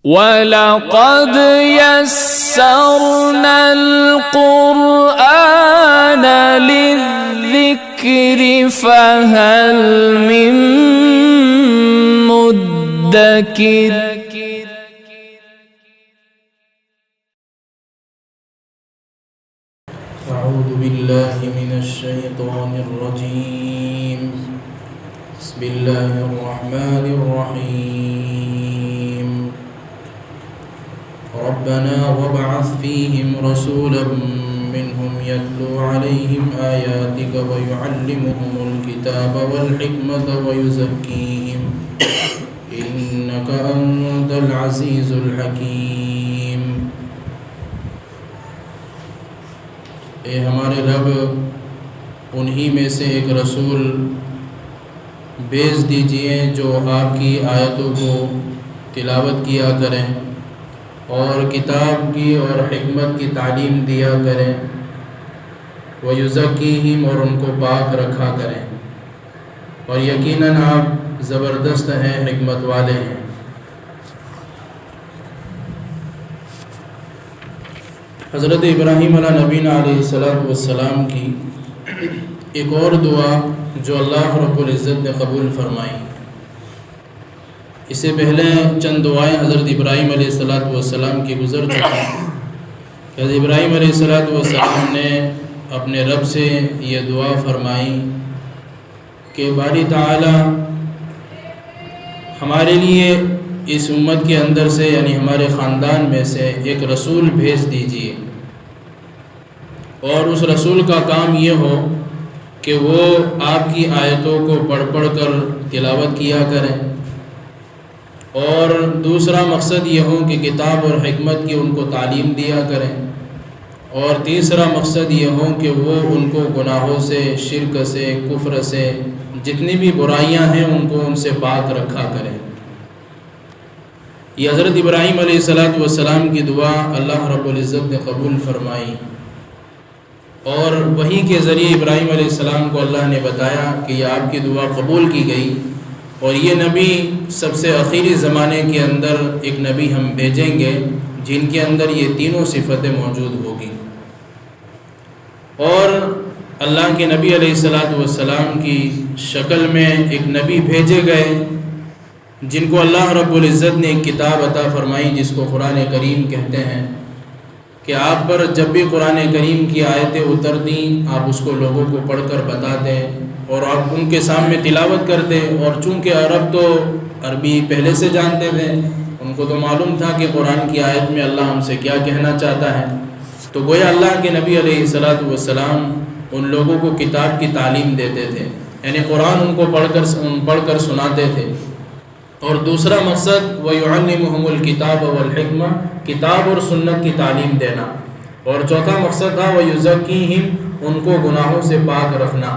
وَلَقَدْ يَسَّرْنَا الْقُرْآنَ لِلذِّكْرِ فَهَلْ مِن مُّدَّكِرٍ أعوذ بالله من الشيطان الرجيم بسم الله الرحمن الرحيم ربنا وابعث فيهم رسولا منهم يتلو عليهم آياتك ويعلمهم الكتاب والحكمة ويزكيهم إنك أنت العزيز الحكيم۔ اے ہمارے رب، انہی میں سے ایک رسول بھیج دیجئے جو آپ کی آیتوں کو تلاوت کیا کریں اور کتاب کی اور حکمت کی تعلیم دیا کریں، وَيُزَكِّيهِمْ اور ان کو پاک رکھا کریں، اور یقیناً آپ زبردست ہیں، حکمت والے ہیں۔ حضرت ابراہیم علیہ نبینا علیہ السلام کی ایک اور دعا جو اللہ رب العزت نے قبول فرمائی۔ اس سے پہلے چند دعائیں حضرت ابراہیم علیہ السلام کی گزر چکی ہیں۔ حضرت ابراہیم علیہ السلام نے اپنے رب سے یہ دعا فرمائی کہ باری تعالی ہمارے لیے اس امت کے اندر سے، یعنی ہمارے خاندان میں سے ایک رسول بھیج دیجیے، اور اس رسول کا کام یہ ہو کہ وہ آپ کی آیتوں کو پڑھ پڑھ کر تلاوت کیا کریں، اور دوسرا مقصد یہ ہو کہ کتاب اور حکمت کی ان کو تعلیم دیا کریں، اور تیسرا مقصد یہ ہو کہ وہ ان کو گناہوں سے، شرک سے، کفر سے، جتنی بھی برائیاں ہیں ان کو ان سے پاک رکھا کریں۔ یہ حضرت ابراہیم علیہ السلام کی دعا اللہ رب العزت نے قبول فرمائی، اور وحی کے ذریعے ابراہیم علیہ السلام کو اللہ نے بتایا کہ یہ آپ کی دعا قبول کی گئی، اور یہ نبی سب سے آخری زمانے کے اندر ایک نبی ہم بھیجیں گے جن کے اندر یہ تینوں صفتیں موجود ہوگی۔ اور اللہ کے نبی علیہ السلام کی شکل میں ایک نبی بھیجے گئے جن کو اللہ رب العزت نے ایک کتاب عطا فرمائی جس کو قرآن کریم کہتے ہیں، کہ آپ پر جب بھی قرآن کریم کی آیتیں اترتیں آپ اس کو لوگوں کو پڑھ کر بتاتے اور آپ ان کے سامنے تلاوت کرتے، اور چونکہ عرب تو عربی پہلے سے جانتے تھے، ان کو تو معلوم تھا کہ قرآن کی آیت میں اللہ ہم سے کیا کہنا چاہتا ہے، تو گویا اللہ کے نبی علیہ السلام ان لوگوں کو کتاب کی تعلیم دیتے تھے، یعنی قرآن ان کو پڑھ کر سناتے تھے۔ اور دوسرا مقصد وَيُعَلِّمُهُمُ الْكِتَابَ وَالْحِكْمَةَ، کتاب اور سنت کی تعلیم دینا، اور چوتھا مقصد تھا وَيُزَكِّيهِمْ، ان کو گناہوں سے پاک رکھنا۔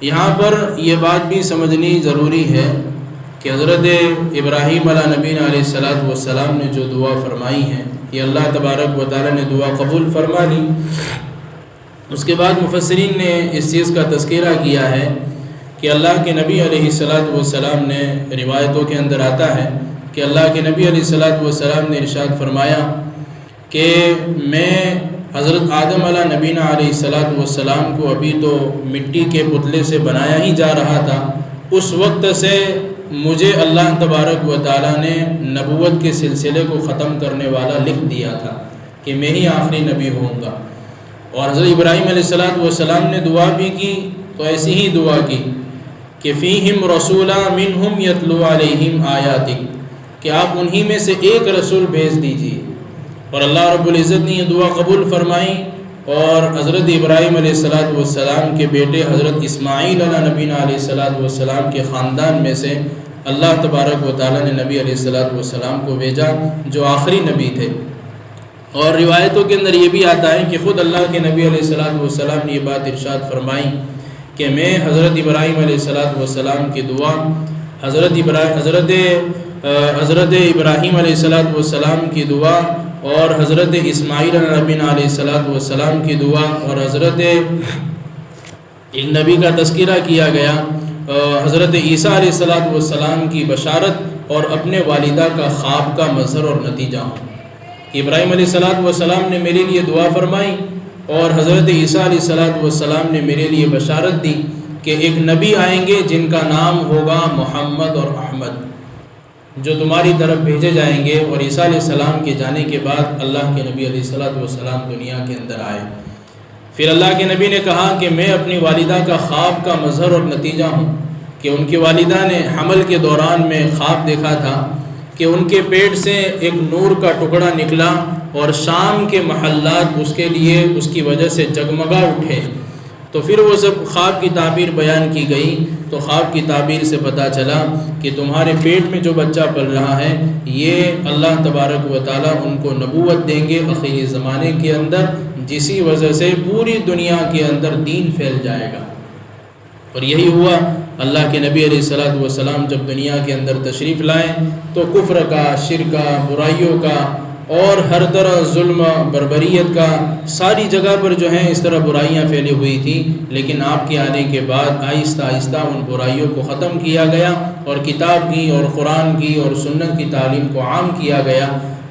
یہاں پر یہ بات بھی سمجھنی ضروری ہے کہ حضرت ابراہیم علیہ نبینا علیہ السلام نے جو دعا فرمائی ہے یہ اللہ تبارک و تعالی نے دعا قبول فرما لی۔ اس کے بعد مفسرین نے اس چیز کا تذکرہ کیا ہے کہ اللہ کے نبی علیہ السلام نے، روایتوں کے اندر آتا ہے کہ اللہ کے نبی علیہ السلام نے ارشاد فرمایا کہ میں حضرت آدم علیہ نبینا علیہ السلام کو ابھی تو مٹی کے پتلے سے بنایا ہی جا رہا تھا، اس وقت سے مجھے اللہ تبارک و تعالیٰ نے نبوت کے سلسلے کو ختم کرنے والا لکھ دیا تھا کہ میں ہی آخری نبی ہوں گا۔ اور حضرت ابراہیم علیہ السلام نے دعا بھی کی تو ایسی ہی دعا کی کہ فیہم رسولا منہم یتلو علیہم آیاتک، کہ آپ انہی میں سے ایک رسول بھیج دیجیے، اور اللہ رب العزت نے یہ دعا قبول فرمائی، اور حضرت ابراہیم علیہ السلام کے بیٹے حضرت اسماعیل علیہ نبینا علیہ السلام کے خاندان میں سے اللہ تبارک و تعالیٰ نے نبی علیہ السلام کو بھیجا جو آخری نبی تھے۔ اور روایتوں کے اندر یہ بھی آتا ہے کہ خود اللہ کے نبی علیہ السلام نے یہ بات ارشاد فرمائی کہ میں حضرت ابراہیم علیہ السلام کی دعا، حضرت ابراہیم علیہ السلام کی دعا، اور حضرت اسماعیل علیہ السلام کی دعا، اور حضرت ایک نبی کا تذکرہ کیا گیا حضرت عیسیٰ علیہ السلام کی بشارت اور اپنے والدہ کا خواب کا مظہر اور نتیجہ ہوں۔ ابراہیم علیہ السلام نے میرے لیے دعا فرمائی اور حضرت عیسیٰ علیہ السلام نے میرے لیے بشارت دی کہ ایک نبی آئیں گے جن کا نام ہوگا محمد اور احمد، جو تمہاری طرف بھیجے جائیں گے۔ اور عیسیٰ علیہ السلام کے جانے کے بعد اللہ کے نبی علیہ السلام دنیا کے اندر آئے۔ پھر اللہ کے نبی نے کہا کہ میں اپنی والدہ کا خواب کا مظہر اور نتیجہ ہوں کہ ان کی والدہ نے حمل کے دوران میں خواب دیکھا تھا کہ ان کے پیٹ سے ایک نور کا ٹکڑا نکلا اور شام کے محلات اس کے لیے اس کی وجہ سے جگمگا اٹھے۔ تو پھر وہ جب خواب کی تعبیر بیان کی گئی تو خواب کی تعبیر سے پتہ چلا کہ تمہارے پیٹ میں جو بچہ پل رہا ہے یہ اللہ تبارک و تعالیٰ ان کو نبوت دیں گے آخری زمانے کے اندر، جسی وجہ سے پوری دنیا کے اندر دین پھیل جائے گا۔ اور یہی ہوا۔ اللہ کے نبی علیہ السلام جب دنیا کے اندر تشریف لائے تو کفر کا، شرک کا، برائیوں کا اور ہر طرح ظلم بربریت کا ساری جگہ پر جو ہیں اس طرح برائیاں پھیلی ہوئی تھیں، لیکن آپ کے آنے کے بعد آہستہ آہستہ ان برائیوں کو ختم کیا گیا اور کتاب کی اور قرآن کی اور سنت کی تعلیم کو عام کیا گیا۔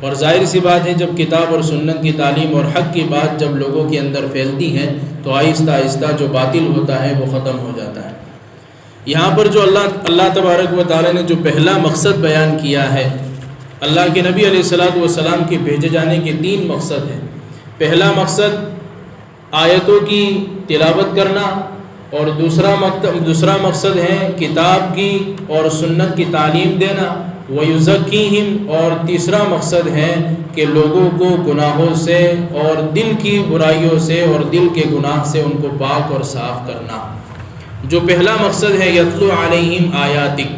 اور ظاہر سی بات ہے جب کتاب اور سنت کی تعلیم اور حق کی بات جب لوگوں کے اندر پھیلتی ہے تو آہستہ آہستہ جو باطل ہوتا ہے وہ ختم ہو جاتا ہے۔ یہاں پر جو اللہ تبارک و تعالیٰ نے جو پہلا مقصد بیان کیا ہے، اللہ کے نبی علیہ السلام کے بھیجے جانے کے 3 مقصد ہیں۔ پہلا مقصد آیتوں کی تلاوت کرنا، اور دوسرا مقصد ہے کتاب کی اور سنت کی تعلیم دینا، وَيُزَكِّيهِمْ، اور تیسرا مقصد ہے کہ لوگوں کو گناہوں سے اور دل کی برائیوں سے اور دل کے گناہ سے ان کو پاک اور صاف کرنا۔ جو پہلا مقصد ہے یتلو علیہم آیاتک،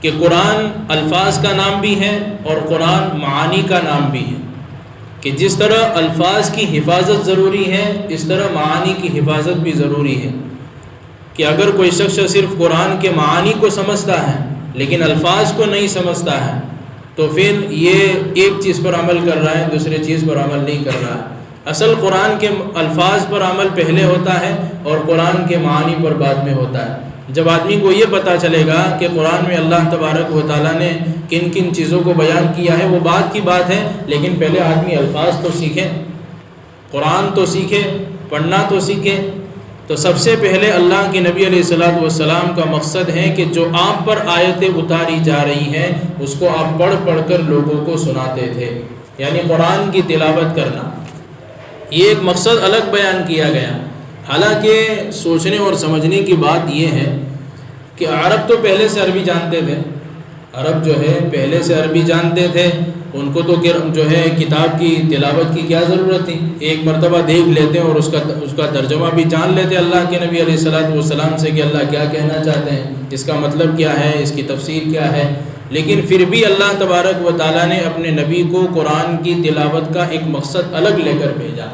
کہ قرآن الفاظ کا نام بھی ہے اور قرآن معانی کا نام بھی ہے، کہ جس طرح الفاظ کی حفاظت ضروری ہے اس طرح معانی کی حفاظت بھی ضروری ہے، کہ اگر کوئی شخص صرف قرآن کے معانی کو سمجھتا ہے لیکن الفاظ کو نہیں سمجھتا ہے تو پھر یہ ایک چیز پر عمل کر رہا ہے، دوسری چیز پر عمل نہیں کر رہا ہے۔ اصل قرآن کے الفاظ پر عمل پہلے ہوتا ہے اور قرآن کے معانی پر بعد میں ہوتا ہے۔ جب آدمی کو یہ پتہ چلے گا کہ قرآن میں اللہ تبارک و تعالیٰ نے کن کن چیزوں کو بیان کیا ہے وہ بات کی بات ہے، لیکن پہلے آدمی الفاظ تو سیکھے، قرآن تو سیکھے، پڑھنا تو سیکھے۔ تو سب سے پہلے اللہ کے نبی علیہ السلام کا مقصد ہے کہ جو آپ پر آیتیں اتاری جا رہی ہیں اس کو آپ پڑھ پڑھ کر لوگوں کو سناتے تھے، یعنی قرآن کی تلاوت کرنا۔ یہ ایک مقصد الگ بیان کیا گیا۔ حالانکہ سوچنے اور سمجھنے کی بات یہ ہے کہ عرب تو پہلے سے عربی جانتے تھے، عرب جو ہے پہلے سے عربی جانتے تھے، ان کو تو جو ہے کتاب کی تلاوت کی کیا ضرورت تھی، ایک مرتبہ دیکھ لیتے اور اس کا ترجمہ بھی جان لیتے اللہ کے نبی علیہ السلام سے کہ اللہ کیا کہنا چاہتے ہیں، اس کا مطلب کیا ہے، اس کی تفسیر کیا ہے۔ لیکن پھر بھی اللہ تبارک و تعالیٰ نے اپنے نبی کو قرآن کی تلاوت کا ایک مقصد الگ لے کر بھیجا۔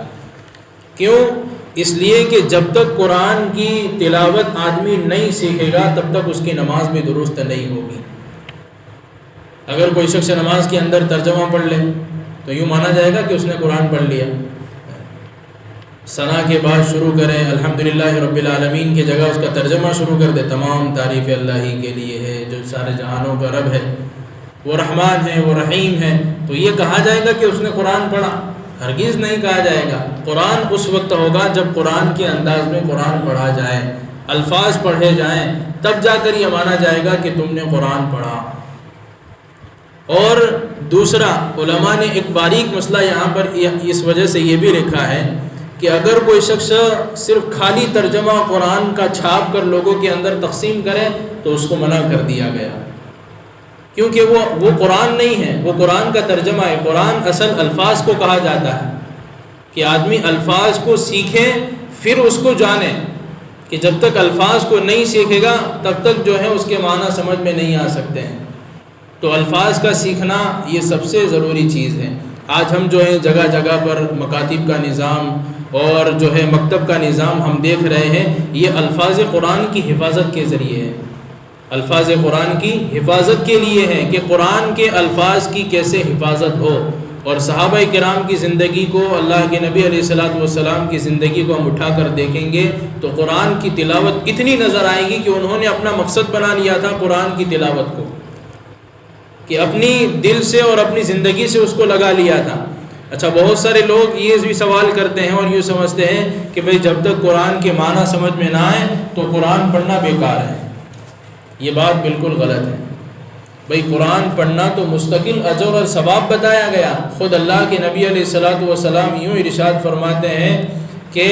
کیوں؟ اس لیے کہ جب تک قرآن کی تلاوت آدمی نہیں سیکھے گا تب تک اس کی نماز بھی درست نہیں ہوگی۔ اگر کوئی شخص نماز کے اندر ترجمہ پڑھ لے تو یوں مانا جائے گا کہ اس نے قرآن پڑھ لیا۔ ثنا کے بعد شروع کریں الحمدللہ رب العالمین کی جگہ اس کا ترجمہ شروع کر دے، تمام تعریف اللہ ہی کے لیے ہے جو سارے جہانوں کا رب ہے، وہ رحمان ہے، وہ رحیم ہے، تو یہ کہا جائے گا کہ اس نے قرآن پڑھا؟ ہرگز نہیں کہا جائے گا۔ قرآن اس وقت ہوگا جب قرآن کے انداز میں قرآن پڑھا جائے، الفاظ پڑھے جائیں، تب جا کر یہ مانا جائے گا کہ تم نے قرآن پڑھا۔ اور دوسرا، علماء نے ایک باریک مسئلہ یہاں پر اس وجہ سے یہ بھی لکھا ہے کہ اگر کوئی شخص صرف خالی ترجمہ قرآن کا چھاپ کر لوگوں کے اندر تقسیم کرے تو اس کو منع کر دیا گیا، کیونکہ وہ قرآن نہیں ہے، وہ قرآن کا ترجمہ ہے۔ قرآن اصل الفاظ کو کہا جاتا ہے کہ آدمی الفاظ کو سیکھے پھر اس کو جانے، کہ جب تک الفاظ کو نہیں سیکھے گا تب تک جو ہے اس کے معنی سمجھ میں نہیں آ سکتے ہیں۔ تو الفاظ کا سیکھنا یہ سب سے ضروری چیز ہے۔ آج ہم جو ہے جگہ جگہ پر مکاتب کا نظام اور جو ہے مکتب کا نظام ہم دیکھ رہے ہیں، یہ الفاظ قرآن کی حفاظت کے ذریعے ہے، الفاظ قرآن کی حفاظت کے لیے ہے کہ قرآن کے الفاظ کی کیسے حفاظت ہو۔ اور صحابہ کرام کی زندگی کو، اللہ کے نبی علیہ السلام کی زندگی کو ہم اٹھا کر دیکھیں گے تو قرآن کی تلاوت اتنی نظر آئے گی کہ انہوں نے اپنا مقصد بنا لیا تھا قرآن کی تلاوت کو، کہ اپنی دل سے اور اپنی زندگی سے اس کو لگا لیا تھا۔ اچھا، بہت سارے لوگ یہ بھی سوال کرتے ہیں اور یہ سمجھتے ہیں کہ بھئی جب تک قرآن کے معنی سمجھ میں نہ آئے تو قرآن پڑھنا بیکار ہے۔ یہ بات بالکل غلط ہے۔ بھئی قرآن پڑھنا تو مستقل اجر اور ثواب بتایا گیا۔ خود اللہ کے نبی علیہ الصلوۃ والسلام یوں ارشاد فرماتے ہیں کہ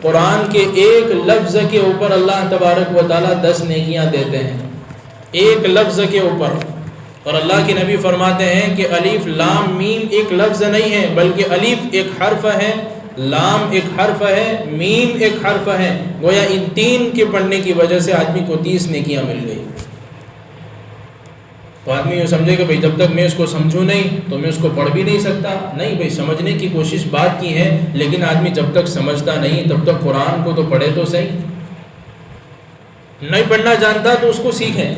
قرآن کے ایک لفظ کے اوپر اللہ تبارک و تعالیٰ 10 نیکیاں دیتے ہیں، ایک لفظ کے اوپر۔ اور اللہ کے نبی فرماتے ہیں کہ الف لام میم ایک لفظ نہیں ہے، بلکہ الف ایک حرف ہے، لام ایک حرف ہے، میم ایک حرف ہے۔ گویا ان 3 کے پڑھنے کی وجہ سے آدمی کو 30 نیکیاں مل گئی۔ تو آدمی یہ سمجھے کہ بھئی جب تک میں اس کو سمجھوں نہیں تو میں اس کو پڑھ بھی نہیں سکتا۔ نہیں بھئی، سمجھنے کی کوشش بات کی ہے، لیکن آدمی جب تک سمجھتا نہیں تب تک قرآن کو تو پڑھے تو صحیح۔ نہیں پڑھنا جانتا تو اس کو سیکھیں،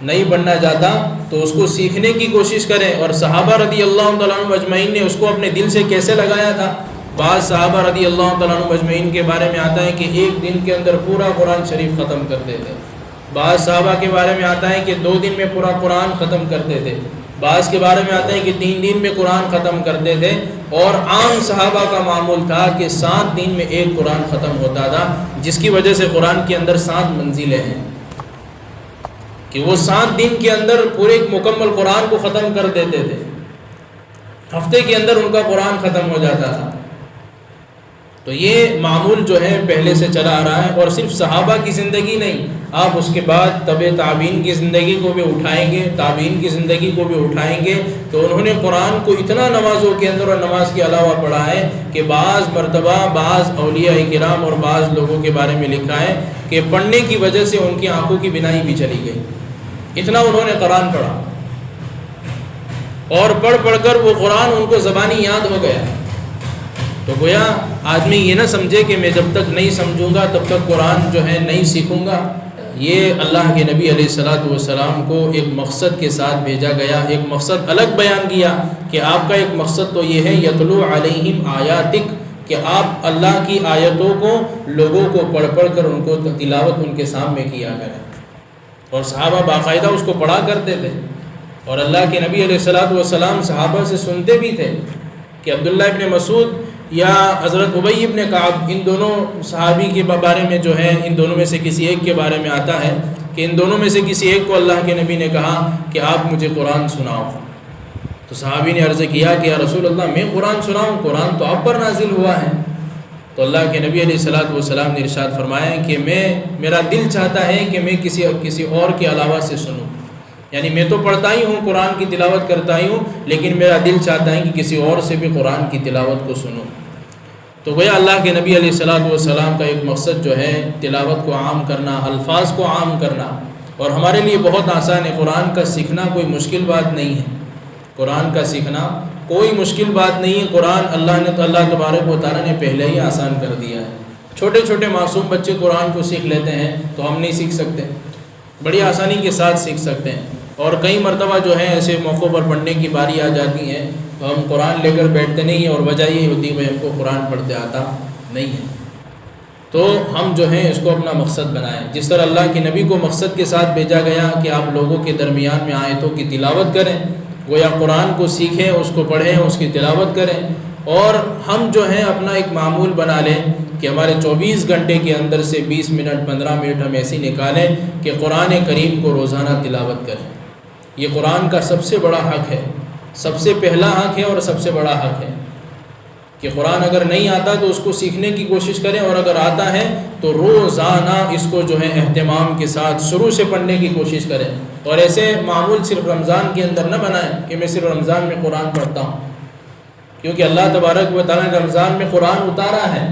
نہیں پڑھنا جاتا تو اس کو سیکھنے کی کوشش کریں۔ اور صحابہ رضی اللہ تعالیٰ عنہ اجمعین نے اس کو اپنے دل سے کیسے لگایا تھا؟ بعض صحابہ رضی اللہ تعالیٰ عنہ اجمعین کے بارے میں آتا ہے کہ ایک دن کے اندر پورا قرآن شریف ختم کرتے تھے۔ بعض صحابہ کے بارے میں آتا ہے کہ 2 دن میں پورا قرآن ختم کرتے تھے۔ بعض کے بارے میں آتا ہے کہ 3 دن میں قرآن ختم کرتے تھے۔ اور عام صحابہ کا معمول تھا کہ 7 دن میں ایک قرآن ختم ہوتا تھا، جس کی وجہ سے قرآن کے اندر 7 منزلیں ہیں کہ وہ 7 دن کے اندر پورے ایک مکمل قرآن کو ختم کر دیتے تھے۔ ہفتے کے اندر ان کا قرآن ختم ہو جاتا تھا۔ تو یہ معمول جو ہے پہلے سے چلا آ رہا ہے، اور صرف صحابہ کی زندگی نہیں، آپ اس کے بعد تبع تابعین کی زندگی کو بھی اٹھائیں گے، تابعین کی زندگی کو بھی اٹھائیں گے، تو انہوں نے قرآن کو اتنا نمازوں کے اندر اور نماز کے علاوہ پڑھا ہے کہ بعض مرتبہ بعض اولیاء کرام اور بعض لوگوں کے بارے میں لکھا ہے کہ پڑھنے کی وجہ سے ان کی آنکھوں کی بینائی بھی چلی گئی، اتنا انہوں نے قرآن پڑھا، اور پڑھ پڑھ کر وہ قرآن ان کو زبانی یاد ہو گیا۔ تو گویا آدمی یہ نہ سمجھے کہ میں جب تک نہیں سمجھوں گا تب تک قرآن جو ہے نہیں سیکھوں گا۔ یہ اللہ کے نبی علیہ الصلوۃ والسلام کو ایک مقصد کے ساتھ بھیجا گیا، ایک مقصد الگ بیان کیا کہ آپ کا ایک مقصد تو یہ ہے یتلو علیہم آیاتک، کہ آپ اللہ کی آیتوں کو لوگوں کو پڑھ پڑھ کر ان کو تلاوت ان کے سامنے کیا کریں۔ اور صحابہ باقاعدہ اس کو پڑھا کرتے تھے، اور اللہ کے نبی علیہ الصلوۃ والسلام صحابہ سے سنتے بھی تھے کہ عبداللہ ابن مسعود یا حضرت ابی ابن کعب، ان دونوں صحابی کے بارے میں جو ہے ان دونوں میں سے کسی ایک کے بارے میں آتا ہے کہ ان دونوں میں سے کسی ایک کو اللہ کے نبی نے کہا کہ آپ مجھے قرآن سناؤ۔ تو صحابی نے عرض کیا کہ یا رسول اللہ میں قرآن سناؤں؟ قرآن تو آپ پر نازل ہوا ہے۔ تو اللہ کے نبی علیہ الصلوۃ والسلام نے ارشاد فرمایا کہ میرا دل چاہتا ہے کہ میں کسی اور کے علاوہ سے سنوں، یعنی میں تو پڑھتا ہی ہوں، قرآن کی تلاوت کرتا ہی ہوں، لیکن میرا دل چاہتا ہے کہ کسی اور سے بھی قرآن کی تلاوت کو سنوں۔ تو گویا اللہ کے نبی علیہ الصلوۃ والسلام کا ایک مقصد جو ہے تلاوت کو عام کرنا، الفاظ کو عام کرنا، اور ہمارے لیے بہت آسان ہے۔ قرآن کا سیکھنا کوئی مشکل بات نہیں ہے، قرآن کا سیکھنا کوئی مشکل بات نہیں ہے۔ قرآن اللہ تبارک و تعالیٰ نے پہلے ہی آسان کر دیا ہے۔ چھوٹے چھوٹے معصوم بچے قرآن کو سیکھ لیتے ہیں، تو ہم نہیں سیکھ سکتے؟ بڑی آسانی کے ساتھ سیکھ سکتے ہیں۔ اور کئی مرتبہ جو ہے ایسے موقعوں پر پڑھنے کی باری آ جاتی ہے تو ہم قرآن لے کر بیٹھتے نہیں ہیں، اور وجہ یہ ہوتی ہے ہم کو قرآن پڑھتے آتا نہیں ہے۔ تو ہم جو ہیں اس کو اپنا مقصد بنائیں، جس طرح اللہ کے نبی کو مقصد کے ساتھ بھیجا گیا کہ آپ لوگوں کے درمیان میں آیتوں کی تلاوت کریں، گویا قرآن کو سیکھیں، اس کو پڑھیں، اس کی تلاوت کریں۔ اور ہم جو ہیں اپنا ایک معمول بنا لیں کہ ہمارے 24 گھنٹے کے اندر سے 20 منٹ 15 منٹ ہم ایسی نکالیں کہ قرآن کریم کو روزانہ تلاوت کریں۔ یہ قرآن کا سب سے بڑا حق ہے، سب سے پہلا حق ہے اور سب سے بڑا حق ہے کہ قرآن اگر نہیں آتا تو اس کو سیکھنے کی کوشش کریں، اور اگر آتا ہے تو روزانہ اس کو جو ہے اہتمام کے ساتھ شروع سے پڑھنے کی کوشش کریں۔ اور ایسے معمول صرف رمضان کے اندر نہ بنائیں کہ میں صرف رمضان میں قرآن پڑھتا ہوں، کیونکہ اللہ تبارک و تعالیٰ نے رمضان میں قرآن اتارا ہے،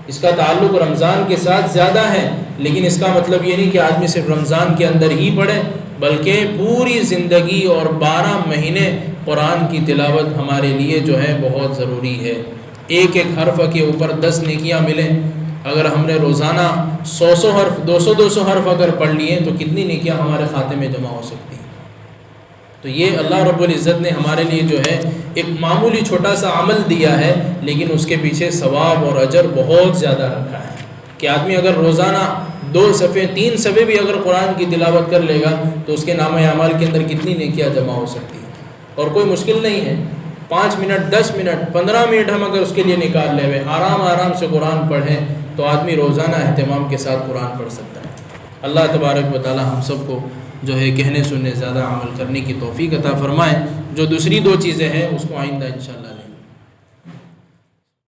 اس کا تعلق رمضان کے ساتھ زیادہ ہے، لیکن اس کا مطلب یہ نہیں کہ آدمی صرف رمضان کے اندر ہی پڑھے، بلکہ پوری زندگی اور 12 مہینے قرآن کی تلاوت ہمارے لیے جو ہے بہت ضروری ہے۔ ایک ایک حرف کے اوپر 10 نیکیاں ملیں۔ اگر ہم نے روزانہ 100 حرف 200 حرف اگر پڑھ لیے تو کتنی نیکیاں ہمارے کھاتے میں جمع ہو سکتی ہیں۔ تو یہ اللہ رب العزت نے ہمارے لیے جو ہے ایک معمولی چھوٹا سا عمل دیا ہے، لیکن اس کے پیچھے ثواب اور اجر بہت زیادہ رکھا ہے کہ آدمی اگر روزانہ 2 صفحے 3 صفحے بھی اگر قرآن کی تلاوت کر لے گا تو اس کے نام اعمال کے اندر کتنی نیکیاں جمع ہو سکتی ہیں، اور کوئی مشکل نہیں ہے۔ 5 منٹ 10 منٹ 15 منٹ ہم اگر اس کے لیے نکال لے ہوئے آرام سے قرآن پڑھیں تو آدمی روزانہ اہتمام کے ساتھ قرآن پڑھ سکتا ہے۔ اللہ تبارک و تعالی ہم سب کو جو ہے کہنے سننے زیادہ عمل کرنے کی توفیق عطا فرمائے۔ جو دوسری 2 چیزیں ہیں اس کو آئندہ انشاءاللہ